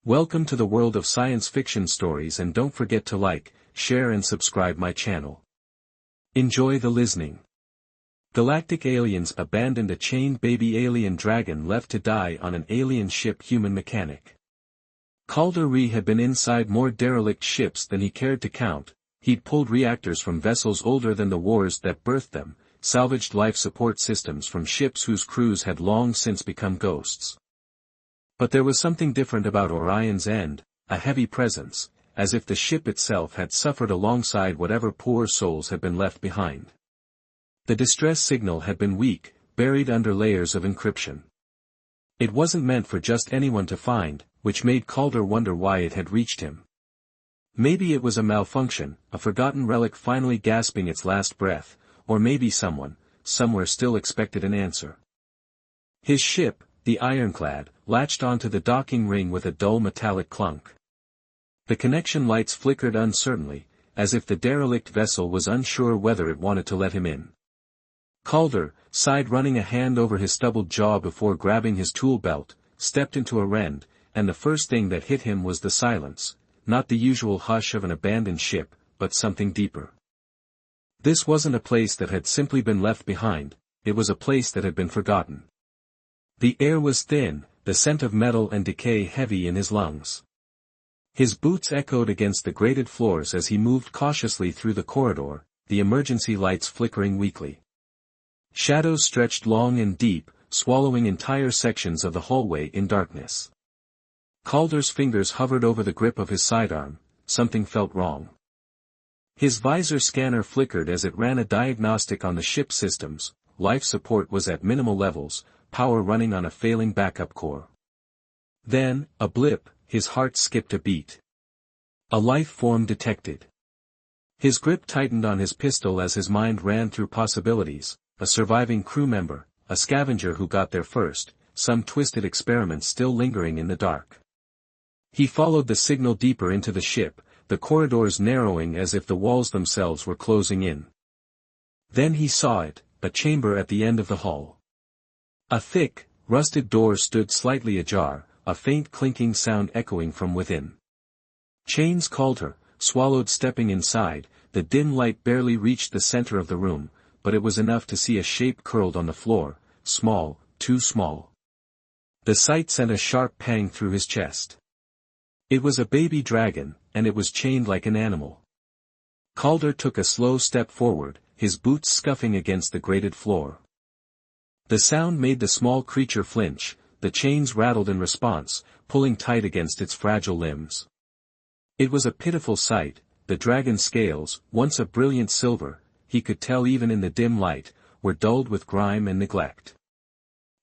Welcome to the world of science fiction stories, and don't forget to like, share and subscribe my channel. Enjoy the listening. Galactic aliens abandoned a chained baby alien dragon left to die on an alien ship. Human mechanic Calder had been inside more derelict ships than he cared to count. He'd pulled reactors from vessels older than the wars that birthed them, salvaged life support systems from ships whose crews had long since become ghosts. But there was something different about Orion's End, a heavy presence, as if the ship itself had suffered alongside whatever poor souls had been left behind. The distress signal had been weak, buried under layers of encryption. It wasn't meant for just anyone to find, which made Calder wonder why it had reached him. Maybe it was a malfunction, a forgotten relic finally gasping its last breath, or maybe someone, somewhere still expected an answer. His ship, the Ironclad, latched onto the docking ring with a dull metallic clunk. The connection lights flickered uncertainly, as if the derelict vessel was unsure whether it wanted to let him in. Calder, sighed, running a hand over his stubbled jaw before grabbing his tool belt, stepped into a rend, and the first thing that hit him was the silence, not the usual hush of an abandoned ship, but something deeper. This wasn't a place that had simply been left behind, it was a place that had been forgotten. The air was thin, the scent of metal and decay heavy in his lungs. His boots echoed against the grated floors as he moved cautiously through the corridor, the emergency lights flickering weakly. Shadows stretched long and deep, swallowing entire sections of the hallway in darkness. Calder's fingers hovered over the grip of his sidearm. Something felt wrong. His visor scanner flickered as it ran a diagnostic on the ship's systems. Life support was at minimal levels, power running on a failing backup core. Then, a blip, his heart skipped a beat. A life form detected. His grip tightened on his pistol as his mind ran through possibilities: a surviving crew member, a scavenger who got there first, some twisted experiment still lingering in the dark. He followed the signal deeper into the ship, the corridors narrowing as if the walls themselves were closing in. Then he saw it, a chamber at the end of the hall. A thick, rusted door stood slightly ajar, a faint clinking sound echoing from within. Chains called her, swallowed. Stepping inside, the dim light barely reached the center of the room, but it was enough to see a shape curled on the floor, small, too small. The sight sent a sharp pang through his chest. It was a baby dragon, and it was chained like an animal. Calder took a slow step forward, his boots scuffing against the grated floor. The sound made the small creature flinch, the chains rattled in response, pulling tight against its fragile limbs. It was a pitiful sight. The dragon's scales, once of brilliant silver, he could tell even in the dim light, were dulled with grime and neglect.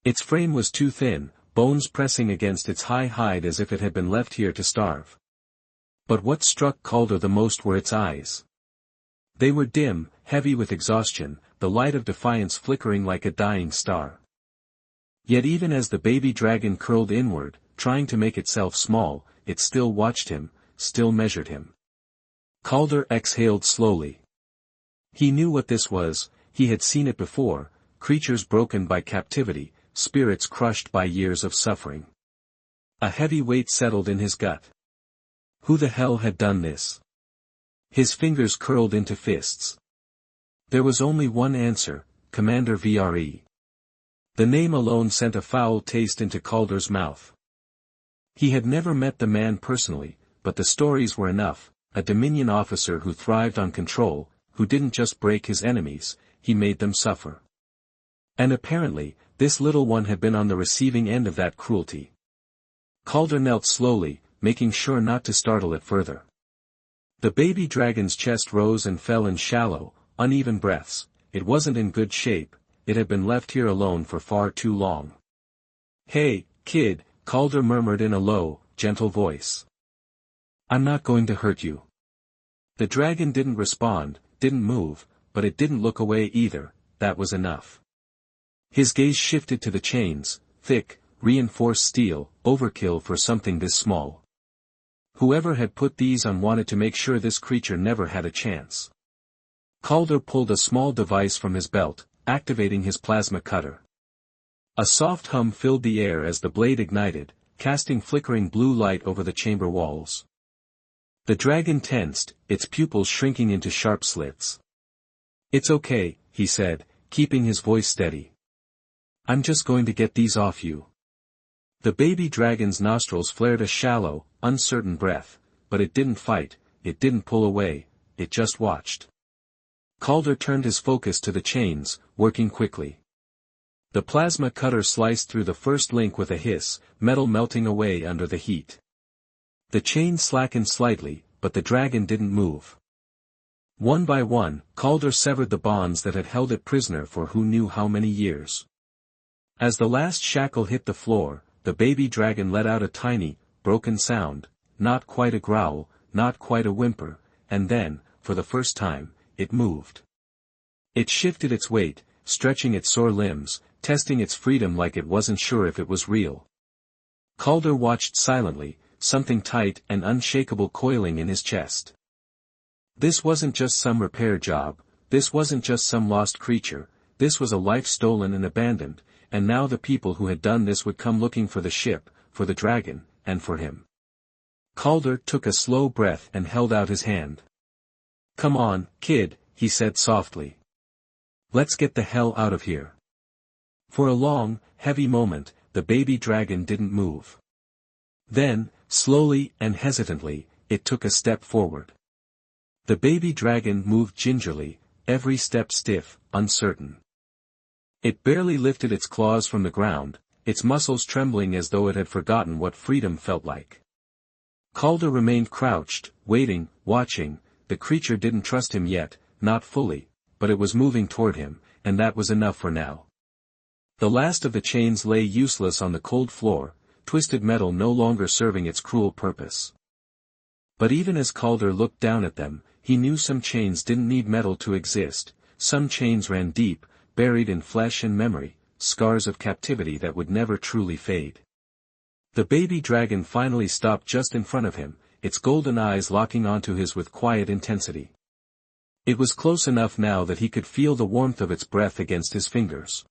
Its frame was too thin, bones pressing against its high hide as if it had been left here to starve. But what struck Calder the most were its eyes. They were dim, heavy with exhaustion, the light of defiance flickering like a dying star. Yet even as the baby dragon curled inward, trying to make itself small, it still watched him, still measured him. Calder exhaled slowly. He knew what this was. He had seen it before: creatures broken by captivity, spirits crushed by years of suffering. A heavy weight settled in his gut. Who the hell had done this? His fingers curled into fists. There was only one answer: Commander VRE. The name alone sent a foul taste into Calder's mouth. He had never met the man personally, but the stories were enough: a Dominion officer who thrived on control, who didn't just break his enemies, he made them suffer. And apparently, this little one had been on the receiving end of that cruelty. Calder knelt slowly, making sure not to startle it further. The baby dragon's chest rose and fell in shallow, uneven breaths. It wasn't in good shape. It had been left here alone for far too long. "Hey, kid," Calder murmured in a low, gentle voice. "I'm not going to hurt you." The dragon didn't respond, didn't move, but it didn't look away either. That was enough. His gaze shifted to the chains, thick, reinforced steel, overkill for something this small. Whoever had put these on wanted to make sure this creature never had a chance. Calder pulled a small device from his belt, activating his plasma cutter. A soft hum filled the air as the blade ignited, casting flickering blue light over the chamber walls. The dragon tensed, its pupils shrinking into sharp slits. "It's okay," he said, keeping his voice steady. "I'm just going to get these off you." The baby dragon's nostrils flared a shallow, uncertain breath, but it didn't fight, it didn't pull away, it just watched. Calder turned his focus to the chains, working quickly. The plasma cutter sliced through the first link with a hiss, metal melting away under the heat. The chain slackened slightly, but the dragon didn't move. One by one, Calder severed the bonds that had held it prisoner for who knew how many years. As the last shackle hit the floor, the baby dragon let out a tiny, broken sound, not quite a growl, not quite a whimper, and then, for the first time, it moved. It shifted its weight, stretching its sore limbs, testing its freedom like it wasn't sure if it was real. Calder watched silently, something tight and unshakable coiling in his chest. This wasn't just some repair job, this wasn't just some lost creature, this was a life stolen and abandoned, and now the people who had done this would come looking for the ship, for the dragon, and for him. Calder took a slow breath and held out his hand. "Come on, kid," he said softly. "Let's get the hell out of here." For a long, heavy moment, the baby dragon didn't move. Then, slowly and hesitantly, it took a step forward. The baby dragon moved gingerly, every step stiff, uncertain. It barely lifted its claws from the ground, its muscles trembling as though it had forgotten what freedom felt like. Calder remained crouched, waiting, watching. The creature didn't trust him yet, not fully, but it was moving toward him, and that was enough for now. The last of the chains lay useless on the cold floor, twisted metal no longer serving its cruel purpose. But even as Calder looked down at them, he knew some chains didn't need metal to exist, some chains ran deep, buried in flesh and memory, scars of captivity that would never truly fade. The baby dragon finally stopped just in front of him, its golden eyes locking onto his with quiet intensity. It was close enough now that he could feel the warmth of its breath against his fingers.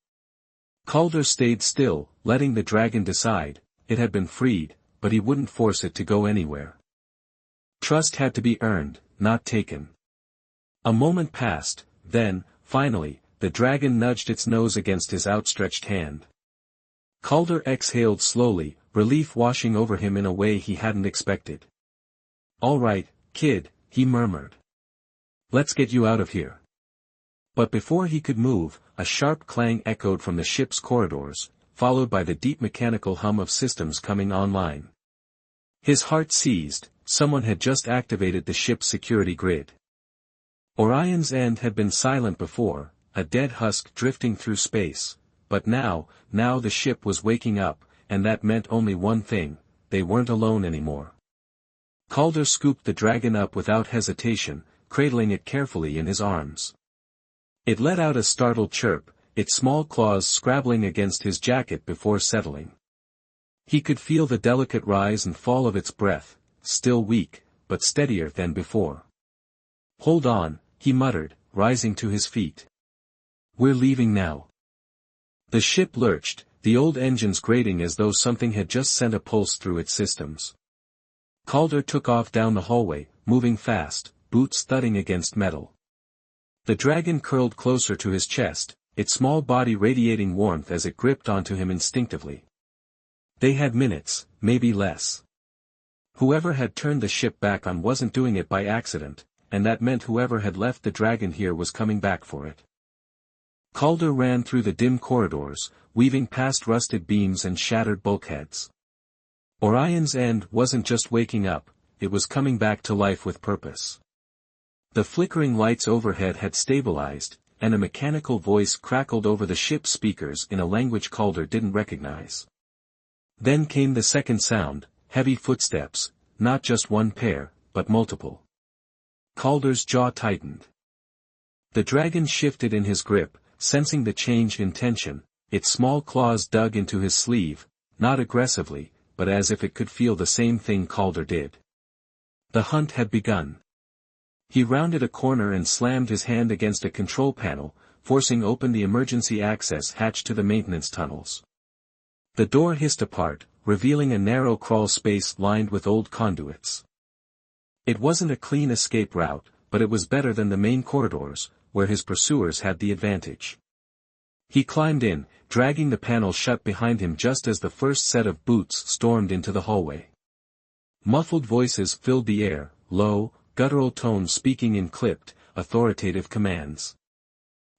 Calder stayed still, letting the dragon decide. It had been freed, but he wouldn't force it to go anywhere. Trust had to be earned, not taken. A moment passed, then, finally, the dragon nudged its nose against his outstretched hand. Calder exhaled slowly, relief washing over him in a way he hadn't expected. "All right, kid," he murmured. "Let's get you out of here." But before he could move, a sharp clang echoed from the ship's corridors, followed by the deep mechanical hum of systems coming online. His heart seized, someone had just activated the ship's security grid. Orion's End had been silent before, a dead husk drifting through space, but now the ship was waking up, and that meant only one thing: they weren't alone anymore. Calder scooped the dragon up without hesitation, cradling it carefully in his arms. It let out a startled chirp, its small claws scrabbling against his jacket before settling. He could feel the delicate rise and fall of its breath, still weak, but steadier than before. "Hold on," he muttered, rising to his feet. "We're leaving now." The ship lurched, the old engines grating as though something had just sent a pulse through its systems. Calder took off down the hallway, moving fast, boots thudding against metal. The dragon curled closer to his chest, its small body radiating warmth as it gripped onto him instinctively. They had minutes, maybe less. Whoever had turned the ship back on wasn't doing it by accident, and that meant whoever had left the dragon here was coming back for it. Calder ran through the dim corridors, weaving past rusted beams and shattered bulkheads. Orion's End wasn't just waking up, it was coming back to life with purpose. The flickering lights overhead had stabilized, and a mechanical voice crackled over the ship's speakers in a language Calder didn't recognize. Then came the second sound, heavy footsteps, not just one pair, but multiple. Calder's jaw tightened. The dragon shifted in his grip, sensing the change in tension, its small claws dug into his sleeve, not aggressively, but as if it could feel the same thing Calder did. The hunt had begun. He rounded a corner and slammed his hand against a control panel, forcing open the emergency access hatch to the maintenance tunnels. The door hissed apart, revealing a narrow crawl space lined with old conduits. It wasn't a clean escape route, but it was better than the main corridors, where his pursuers had the advantage. He climbed in, dragging the panel shut behind him just as the first set of boots stormed into the hallway. Muffled voices filled the air, low, guttural tones speaking in clipped, authoritative commands.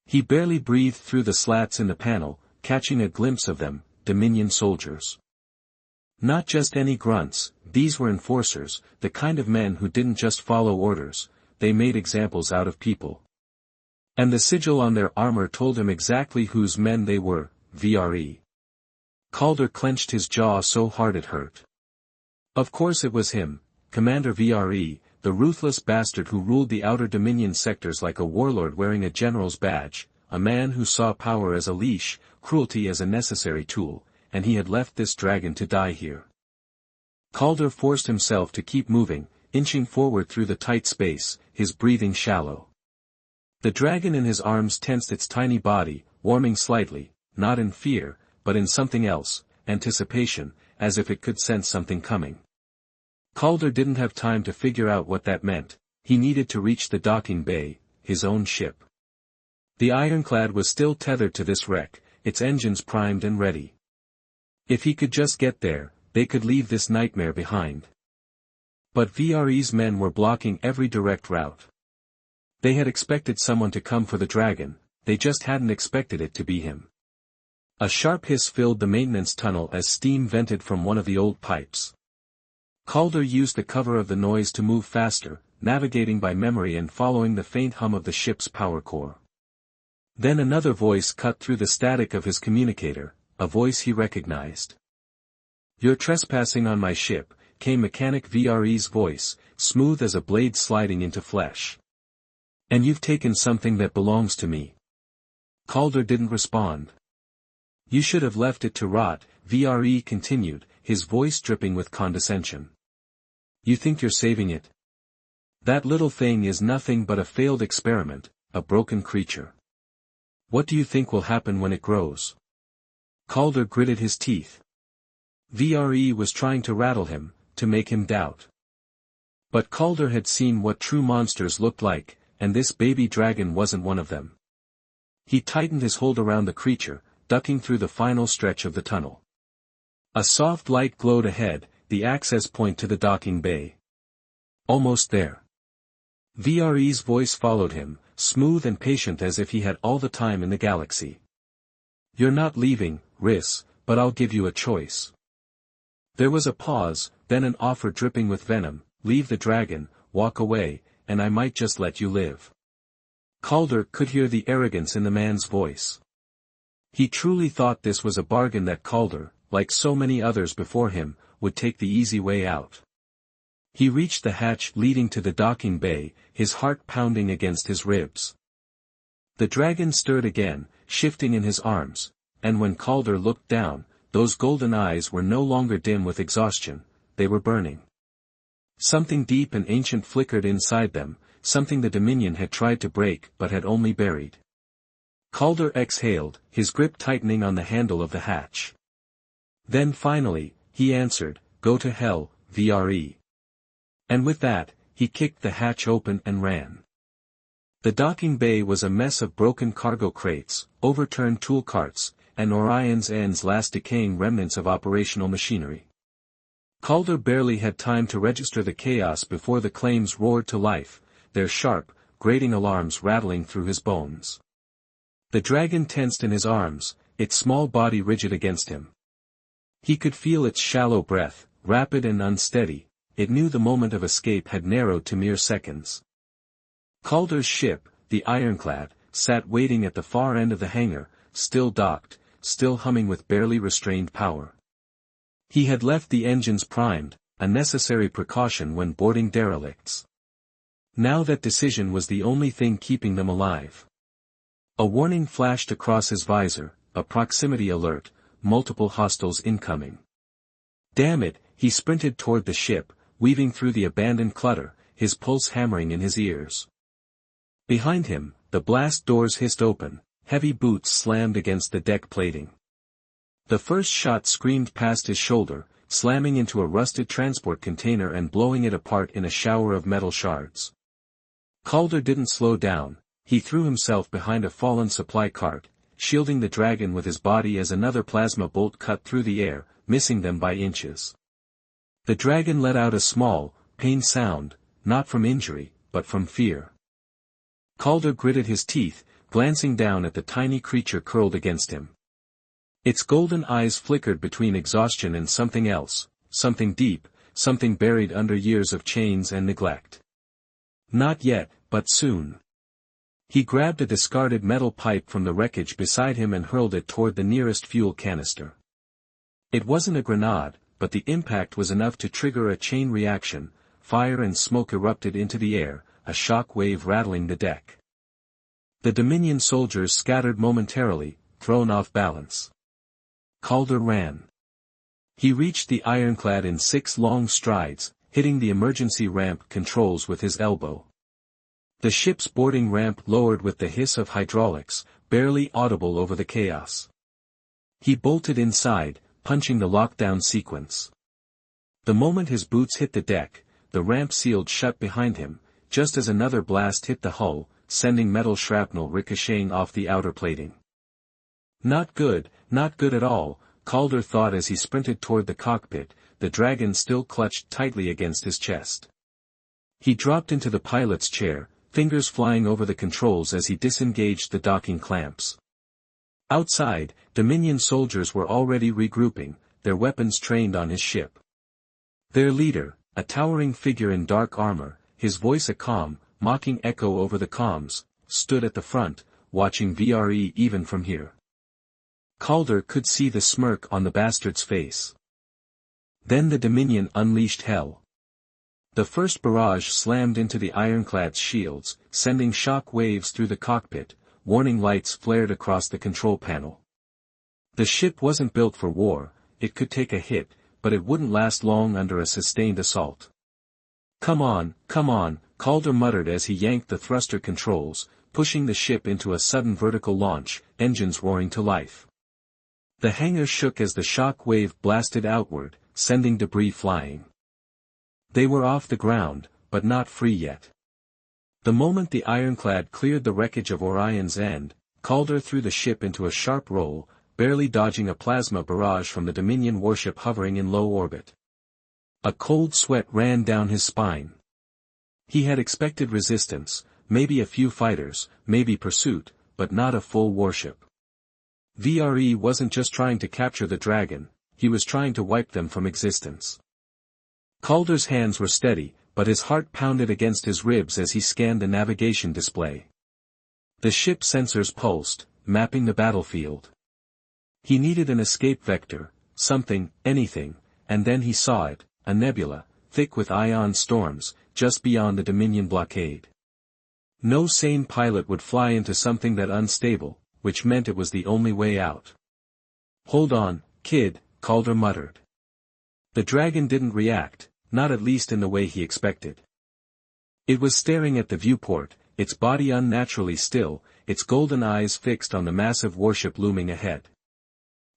He barely breathed through the slats in the panel, catching a glimpse of them, Dominion soldiers. Not just any grunts, these were enforcers, the kind of men who didn't just follow orders, they made examples out of people. And the sigil on their armor told him exactly whose men they were, VRE. Calder clenched his jaw so hard it hurt. Of course it was him, Commander VRE, the ruthless bastard who ruled the outer Dominion sectors like a warlord wearing a general's badge, a man who saw power as a leash, cruelty as a necessary tool, and he had left this dragon to die here. Calder forced himself to keep moving, inching forward through the tight space, his breathing shallow. The dragon in his arms tensed its tiny body, warming slightly, not in fear, but in something else, anticipation, as if it could sense something coming. Calder didn't have time to figure out what that meant, he needed to reach the docking bay, his own ship. The ironclad was still tethered to this wreck, its engines primed and ready. If he could just get there, they could leave this nightmare behind. But VRE's men were blocking every direct route. They had expected someone to come for the dragon, they just hadn't expected it to be him. A sharp hiss filled the maintenance tunnel as steam vented from one of the old pipes. Calder used the cover of the noise to move faster, navigating by memory and following the faint hum of the ship's power core. Then another voice cut through the static of his communicator, a voice he recognized. "You're trespassing on my ship," came Mechanic VRE's voice, smooth as a blade sliding into flesh. "And you've taken something that belongs to me." Calder didn't respond. "You should have left it to rot," VRE continued, his voice dripping with condescension. "You think you're saving it? That little thing is nothing but a failed experiment, a broken creature. What do you think will happen when it grows?" Calder gritted his teeth. VRE was trying to rattle him, to make him doubt. But Calder had seen what true monsters looked like, and this baby dragon wasn't one of them. He tightened his hold around the creature, ducking through the final stretch of the tunnel. A soft light glowed ahead, the access point to the docking bay. "Almost there." VRE's voice followed him, smooth and patient as if he had all the time in the galaxy. "You're not leaving, Riss, but I'll give you a choice." There was a pause, then an offer dripping with venom: "Leave the dragon, walk away, and I might just let you live." Calder could hear the arrogance in the man's voice. He truly thought this was a bargain that Calder, like so many others before him, would take the easy way out. He reached the hatch leading to the docking bay, his heart pounding against his ribs. The dragon stirred again, shifting in his arms, and when Calder looked down, those golden eyes were no longer dim with exhaustion, they were burning. Something deep and ancient flickered inside them, something the Dominion had tried to break but had only buried. Calder exhaled, his grip tightening on the handle of the hatch. Then finally, he answered, "Go to hell, VRE." And with that, he kicked the hatch open and ran. The docking bay was a mess of broken cargo crates, overturned tool carts, and Orion's End's last decaying remnants of operational machinery. Calder barely had time to register the chaos before the claims roared to life, their sharp, grating alarms rattling through his bones. The dragon tensed in his arms, its small body rigid against him. He could feel its shallow breath, rapid and unsteady, it knew the moment of escape had narrowed to mere seconds. Calder's ship, the ironclad, sat waiting at the far end of the hangar, still docked, still humming with barely restrained power. He had left the engines primed, a necessary precaution when boarding derelicts. Now that decision was the only thing keeping them alive. A warning flashed across his visor, a proximity alert, multiple hostiles incoming. Damn it, he sprinted toward the ship, weaving through the abandoned clutter, his pulse hammering in his ears. Behind him, the blast doors hissed open, heavy boots slammed against the deck plating. The first shot screamed past his shoulder, slamming into a rusted transport container and blowing it apart in a shower of metal shards. Calder didn't slow down. He threw himself behind a fallen supply cart, shielding the dragon with his body as another plasma bolt cut through the air, missing them by inches. The dragon let out a small, pained sound, not from injury, but from fear. Calder gritted his teeth, glancing down at the tiny creature curled against him. Its golden eyes flickered between exhaustion and something else, something deep, something buried under years of chains and neglect. Not yet, but soon. He grabbed a discarded metal pipe from the wreckage beside him and hurled it toward the nearest fuel canister. It wasn't a grenade, but the impact was enough to trigger a chain reaction. Fire and smoke erupted into the air, a shock wave rattling the deck. The Dominion soldiers scattered momentarily, thrown off balance. Calder ran. He reached the ironclad in 6 long strides, hitting the emergency ramp controls with his elbow. The ship's boarding ramp lowered with the hiss of hydraulics, barely audible over the chaos. He bolted inside, punching the lockdown sequence. The moment his boots hit the deck, the ramp sealed shut behind him, just as another blast hit the hull, sending metal shrapnel ricocheting off the outer plating. Not good at all, Calder thought as he sprinted toward the cockpit, the dragon still clutched tightly against his chest. He dropped into the pilot's chair, fingers flying over the controls as he disengaged the docking clamps. Outside, Dominion soldiers were already regrouping, their weapons trained on his ship. Their leader, a towering figure in dark armor, his voice a calm, mocking echo over the comms, stood at the front, watching VRE even from here. Calder could see the smirk on the bastard's face. Then the Dominion unleashed hell. The first barrage slammed into the ironclad's shields, sending shock waves through the cockpit. Warning lights flared across the control panel. The ship wasn't built for war. It could take a hit, but it wouldn't last long under a sustained assault. Come on, Calder muttered as he yanked the thruster controls, pushing the ship into a sudden vertical launch, engines roaring to life. The hangar shook as the shock wave blasted outward, sending debris flying. They were off the ground, but not free yet. The moment the ironclad cleared the wreckage of Orion's End, Calder threw the ship into a sharp roll, barely dodging a plasma barrage from the Dominion warship hovering in low orbit. A cold sweat ran down his spine. He had expected resistance, maybe a few fighters, maybe pursuit, but not a full warship. VRE wasn't just trying to capture the dragon, he was trying to wipe them from existence. Calder's hands were steady, but his heart pounded against his ribs as he scanned the navigation display. The ship's sensors pulsed, mapping the battlefield. He needed an escape vector, something, anything, and then he saw it, a nebula, thick with ion storms, just beyond the Dominion blockade. No sane pilot would fly into something that unstable, which meant it was the only way out. Hold on, kid, Calder muttered. The dragon didn't react, not at least in the way he expected. It was staring at the viewport, its body unnaturally still, its golden eyes fixed on the massive warship looming ahead.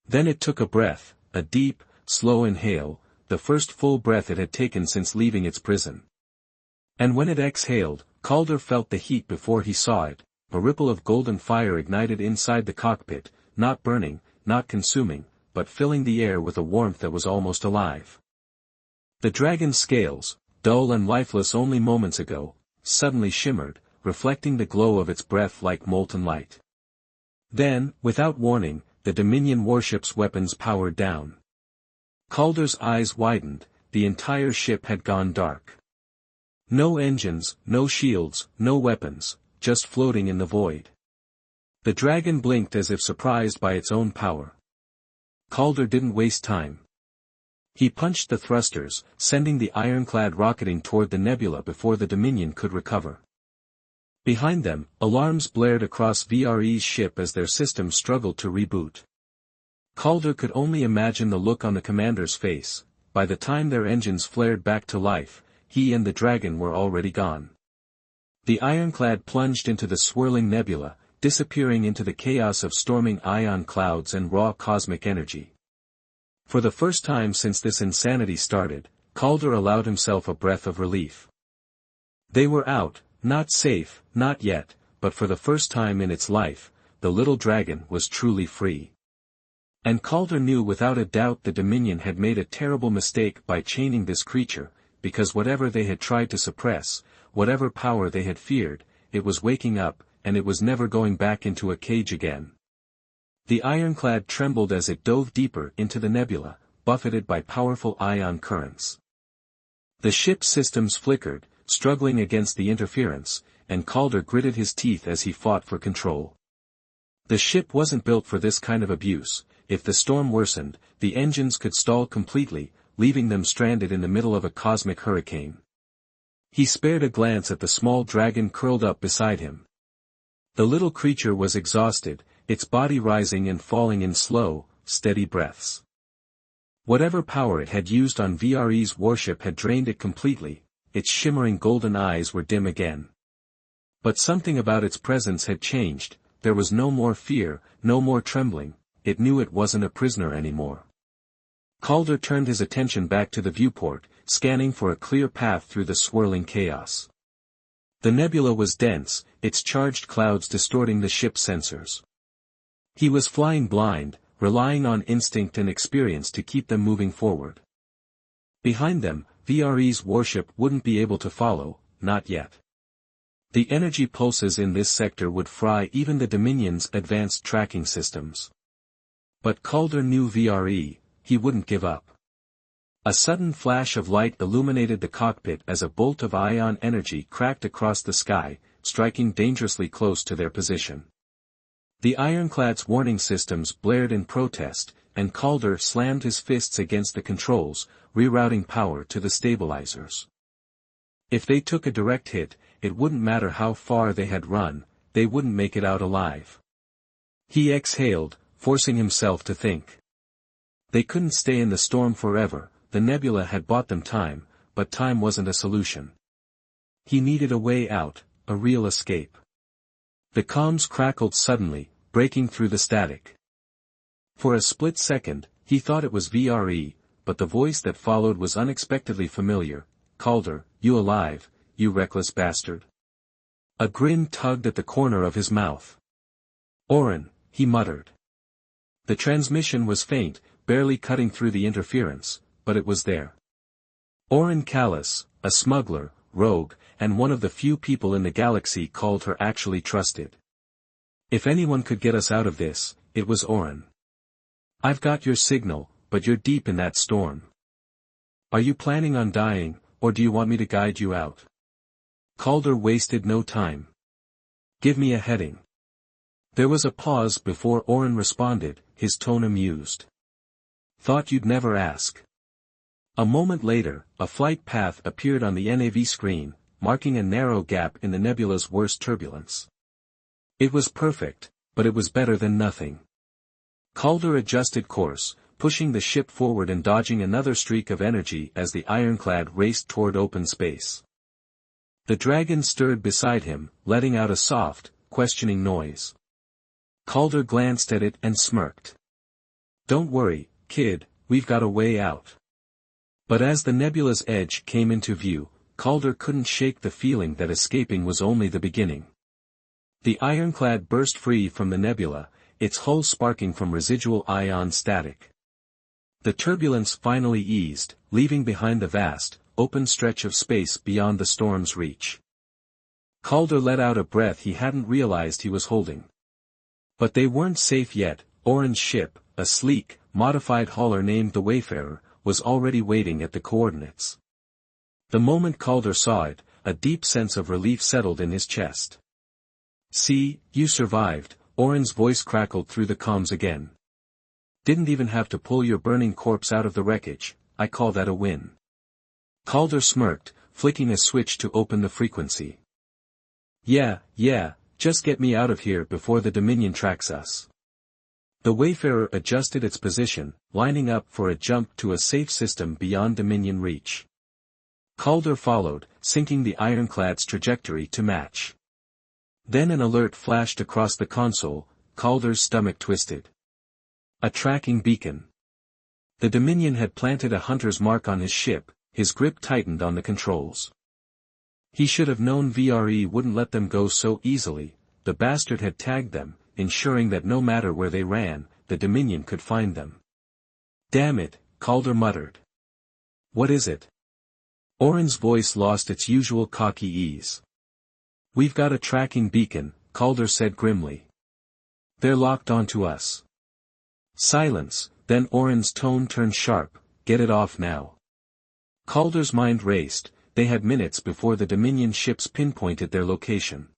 Then it took a breath, a deep, slow inhale, the first full breath it had taken since leaving its prison. And when it exhaled, Calder felt the heat before he saw it, a ripple of golden fire ignited inside the cockpit, not burning, not consuming, but filling the air with a warmth that was almost alive. The dragon's scales, dull and lifeless only moments ago, suddenly shimmered, reflecting the glow of its breath like molten light. Then, without warning, the Dominion warship's weapons powered down. Calder's eyes widened, the entire ship had gone dark. No engines, no shields, no weapons, just floating in the void. The dragon blinked as if surprised by its own power. Calder didn't waste time. He punched the thrusters, sending the ironclad rocketing toward the nebula before the Dominion could recover. Behind them, alarms blared across VRE's ship as their system struggled to reboot. Calder could only imagine the look on the commander's face. By the time their engines flared back to life, he and the dragon were already gone. The ironclad plunged into the swirling nebula, disappearing into the chaos of storming ion clouds and raw cosmic energy. For the first time since this insanity started, Calder allowed himself a breath of relief. They were out, not safe, not yet, but for the first time in its life, the little dragon was truly free. And Calder knew without a doubt the Dominion had made a terrible mistake by chaining this creature, because whatever they had tried to suppress, whatever power they had feared, it was waking up, and it was never going back into a cage again. The ironclad trembled as it dove deeper into the nebula, buffeted by powerful ion currents. The ship's systems flickered, struggling against the interference, and Calder gritted his teeth as he fought for control. The ship wasn't built for this kind of abuse. If the storm worsened, the engines could stall completely, leaving them stranded in the middle of a cosmic hurricane. He spared a glance at the small dragon curled up beside him. The little creature was exhausted, its body rising and falling in slow, steady breaths. Whatever power it had used on VRE's warship had drained it completely, its shimmering golden eyes were dim again. But something about its presence had changed, there was no more fear, no more trembling, it knew it wasn't a prisoner anymore. Calder turned his attention back to the viewport, scanning for a clear path through the swirling chaos. The nebula was dense, its charged clouds distorting the ship's sensors. He was flying blind, relying on instinct and experience to keep them moving forward. Behind them, VRE's warship wouldn't be able to follow, not yet. The energy pulses in this sector would fry even the Dominion's advanced tracking systems. But Calder knew VRE, he wouldn't give up. A sudden flash of light illuminated the cockpit as a bolt of ion energy cracked across the sky, striking dangerously close to their position. The ironclad's warning systems blared in protest, and Calder slammed his fists against the controls, rerouting power to the stabilizers. If they took a direct hit, it wouldn't matter how far they had run, they wouldn't make it out alive. He exhaled, forcing himself to think. They couldn't stay in the storm forever, the nebula had bought them time, but time wasn't a solution. He needed a way out, a real escape. The comms crackled suddenly, breaking through the static. For a split second, he thought it was VRE, but the voice that followed was unexpectedly familiar. "Calder, you alive, you reckless bastard?" A grin tugged at the corner of his mouth. "Orin," he muttered. The transmission was faint, barely cutting through the interference, but it was there. Orin Callis, a smuggler, rogue, and one of the few people in the galaxy Calder actually trusted. If anyone could get us out of this, it was Orin. "I've got your signal, but you're deep in that storm. Are you planning on dying, or do you want me to guide you out?" Calder wasted no time. "Give me a heading." There was a pause before Orin responded, his tone amused. "Thought you'd never ask." A moment later, a flight path appeared on the NAV screen, marking a narrow gap in the nebula's worst turbulence. It was perfect, but it was better than nothing. Calder adjusted course, pushing the ship forward and dodging another streak of energy as the ironclad raced toward open space. The dragon stirred beside him, letting out a soft, questioning noise. Calder glanced at it and smirked. "Don't worry, kid, we've got a way out." But as the nebula's edge came into view, Calder couldn't shake the feeling that escaping was only the beginning. The ironclad burst free from the nebula, its hull sparking from residual ion static. The turbulence finally eased, leaving behind the vast, open stretch of space beyond the storm's reach. Calder let out a breath he hadn't realized he was holding. But they weren't safe yet. Orin's ship, a sleek, modified hauler named the Wayfarer, was already waiting at the coordinates. The moment Calder saw it, a deep sense of relief settled in his chest. "See, you survived," Orin's voice crackled through the comms again. "Didn't even have to pull your burning corpse out of the wreckage, I call that a win." Calder smirked, flicking a switch to open the frequency. Yeah, just get me out of here before the Dominion tracks us." The Wayfarer adjusted its position, lining up for a jump to a safe system beyond Dominion reach. Calder followed, syncing the ironclad's trajectory to match. Then an alert flashed across the console. Calder's stomach twisted. A tracking beacon. The Dominion had planted a hunter's mark on his ship, his grip tightened on the controls. He should have known VRE wouldn't let them go so easily. The bastard had tagged them, ensuring that no matter where they ran, the Dominion could find them. Damn it, Calder muttered. What is it? Oren's voice lost its usual cocky ease. We've got a tracking beacon, Calder said grimly. They're locked onto us. Silence, then Oren's tone turned sharp, get it off now. Calder's mind raced, they had minutes before the Dominion ships pinpointed their location.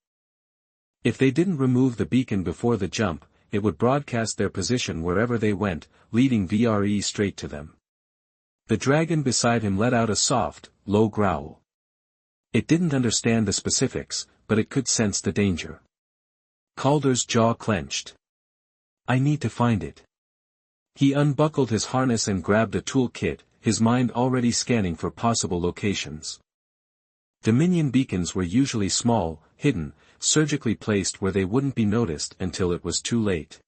If they didn't remove the beacon before the jump, it would broadcast their position wherever they went, leading VRE straight to them. The dragon beside him let out a soft, low growl. It didn't understand the specifics, but it could sense the danger. Calder's jaw clenched. I need to find it. He unbuckled his harness and grabbed a toolkit, his mind already scanning for possible locations. Dominion beacons were usually small, hidden, surgically placed where they wouldn't be noticed until it was too late.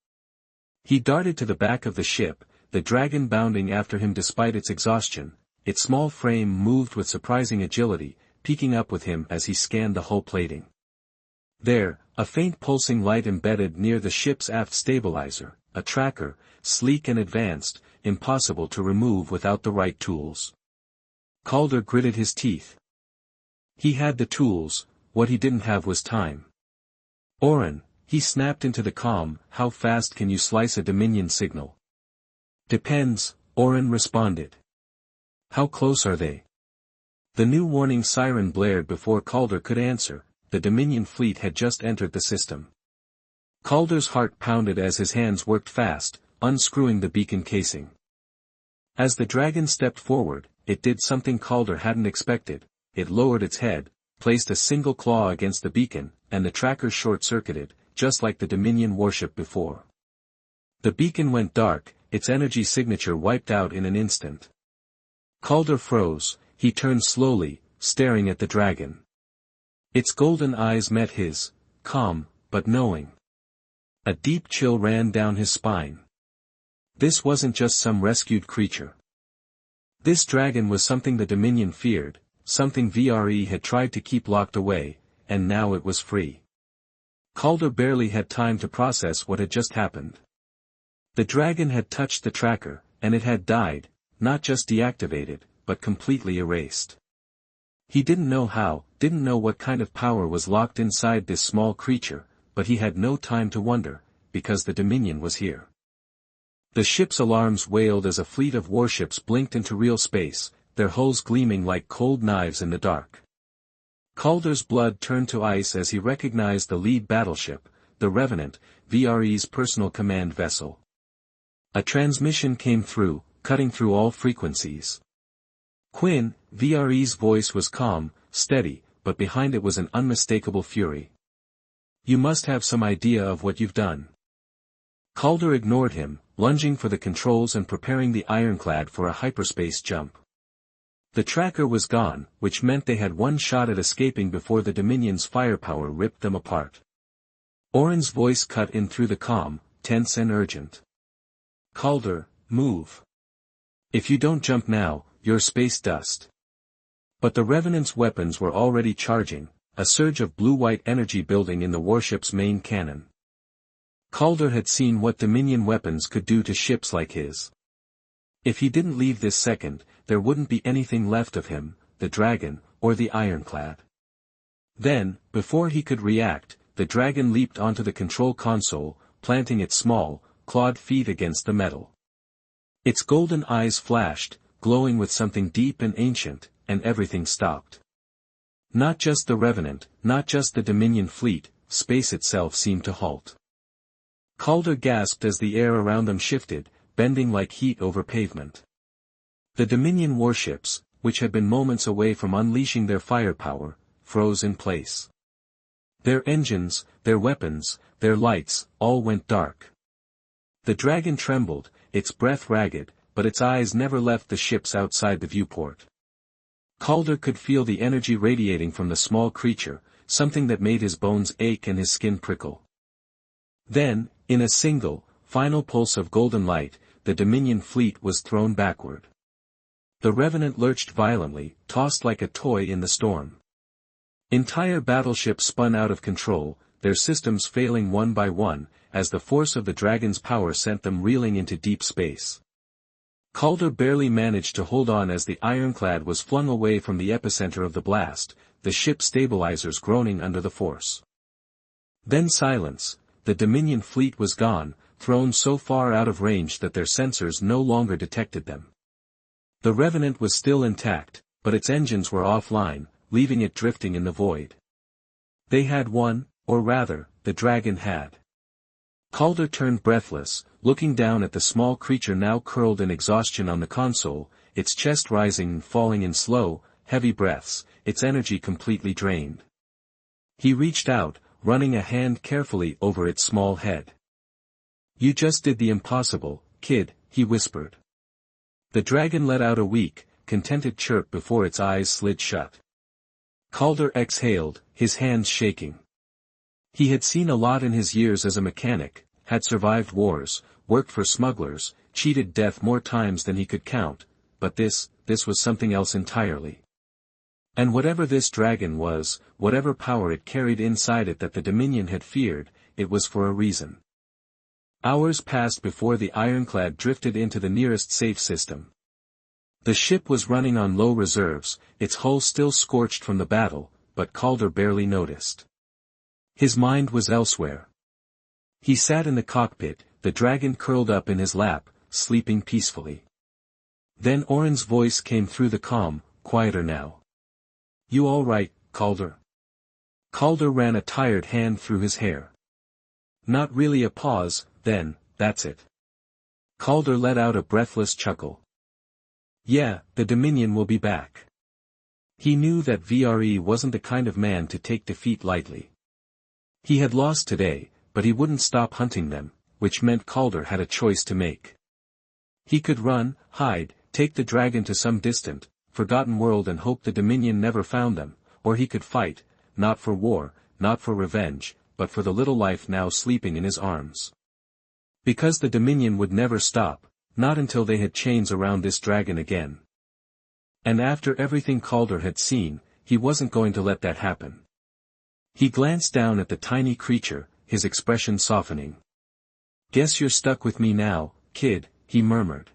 He darted to the back of the ship, the dragon bounding after him despite its exhaustion. Its small frame moved with surprising agility, peeking up with him as he scanned the hull plating. There, a faint pulsing light embedded near the ship's aft stabilizer, a tracker, sleek and advanced, impossible to remove without the right tools. Calder gritted his teeth. He had the tools, what he didn't have was time. Oren, he snapped into the comm, how fast can you slice a Dominion signal? Depends, Oren responded. How close are they? The new warning siren blared before Calder could answer. The Dominion fleet had just entered the system. Calder's heart pounded as his hands worked fast, unscrewing the beacon casing. As the dragon stepped forward, it did something Calder hadn't expected. It lowered its head, placed a single claw against the beacon, and the tracker short-circuited, just like the Dominion warship before. The beacon went dark, its energy signature wiped out in an instant. Calder froze, he turned slowly, staring at the dragon. Its golden eyes met his, calm, but knowing. A deep chill ran down his spine. This wasn't just some rescued creature. This dragon was something the Dominion feared, something VRE had tried to keep locked away, and now it was free. Calder barely had time to process what had just happened. The dragon had touched the tracker, and it had died, not just deactivated, but completely erased. He didn't know how, didn't know what kind of power was locked inside this small creature, but he had no time to wonder, because the Dominion was here. The ship's alarms wailed as a fleet of warships blinked into real space, their hulls gleaming like cold knives in the dark. Calder's blood turned to ice as he recognized the lead battleship, the Revenant, VRE's personal command vessel. A transmission came through, cutting through all frequencies. Quinn, VRE's voice was calm, steady, but behind it was an unmistakable fury. You must have some idea of what you've done. Calder ignored him, lunging for the controls and preparing the ironclad for a hyperspace jump. The tracker was gone, which meant they had one shot at escaping before the Dominion's firepower ripped them apart. Oren's voice cut in through the comm, tense and urgent. Calder, move. If you don't jump now, you're space dust. But the Revenant's weapons were already charging, a surge of blue-white energy building in the warship's main cannon. Calder had seen what Dominion weapons could do to ships like his. If he didn't leave this second, there wouldn't be anything left of him, the dragon, or the ironclad. Then, before he could react, the dragon leaped onto the control console, planting its small, clawed feet against the metal. Its golden eyes flashed, glowing with something deep and ancient, and everything stopped. Not just the Revenant, not just the Dominion fleet, space itself seemed to halt. Calder gasped as the air around them shifted, bending like heat over pavement. The Dominion warships, which had been moments away from unleashing their firepower, froze in place. Their engines, their weapons, their lights, all went dark. The dragon trembled, its breath ragged, but its eyes never left the ships outside the viewport. Calder could feel the energy radiating from the small creature, something that made his bones ache and his skin prickle. Then, in a single, final pulse of golden light, the Dominion fleet was thrown backward. The Revenant lurched violently, tossed like a toy in the storm. Entire battleships spun out of control, their systems failing one by one, as the force of the dragon's power sent them reeling into deep space. Calder barely managed to hold on as the ironclad was flung away from the epicenter of the blast, the ship's stabilizers groaning under the force. Then silence. The Dominion fleet was gone, thrown so far out of range that their sensors no longer detected them. The Revenant was still intact, but its engines were offline, leaving it drifting in the void. They had won, or rather, the dragon had. Calder turned breathless, looking down at the small creature now curled in exhaustion on the console, its chest rising and falling in slow, heavy breaths, its energy completely drained. He reached out, running a hand carefully over its small head. "You just did the impossible, kid," he whispered. The dragon let out a weak, contented chirp before its eyes slid shut. Calder exhaled, his hands shaking. He had seen a lot in his years as a mechanic, had survived wars, worked for smugglers, cheated death more times than he could count, but this was something else entirely. And whatever this dragon was, whatever power it carried inside it that the Dominion had feared, it was for a reason. Hours passed before the ironclad drifted into the nearest safe system. The ship was running on low reserves, its hull still scorched from the battle, but Calder barely noticed. His mind was elsewhere. He sat in the cockpit, the dragon curled up in his lap, sleeping peacefully. Then Orin's voice came through the comm, quieter now. "You all right, Calder?" Calder ran a tired hand through his hair. "Not really." A pause, then, "That's it." Calder let out a breathless chuckle. "Yeah, the Dominion will be back." He knew that VRE wasn't the kind of man to take defeat lightly. He had lost today, but he wouldn't stop hunting them, which meant Calder had a choice to make. He could run, hide, take the dragon to some distant, forgotten world and hope the Dominion never found them, or he could fight, not for war, not for revenge, but for the little life now sleeping in his arms. Because the Dominion would never stop, not until they had chains around this dragon again. And after everything Calder had seen, he wasn't going to let that happen. He glanced down at the tiny creature, his expression softening. "Guess you're stuck with me now, kid," he murmured.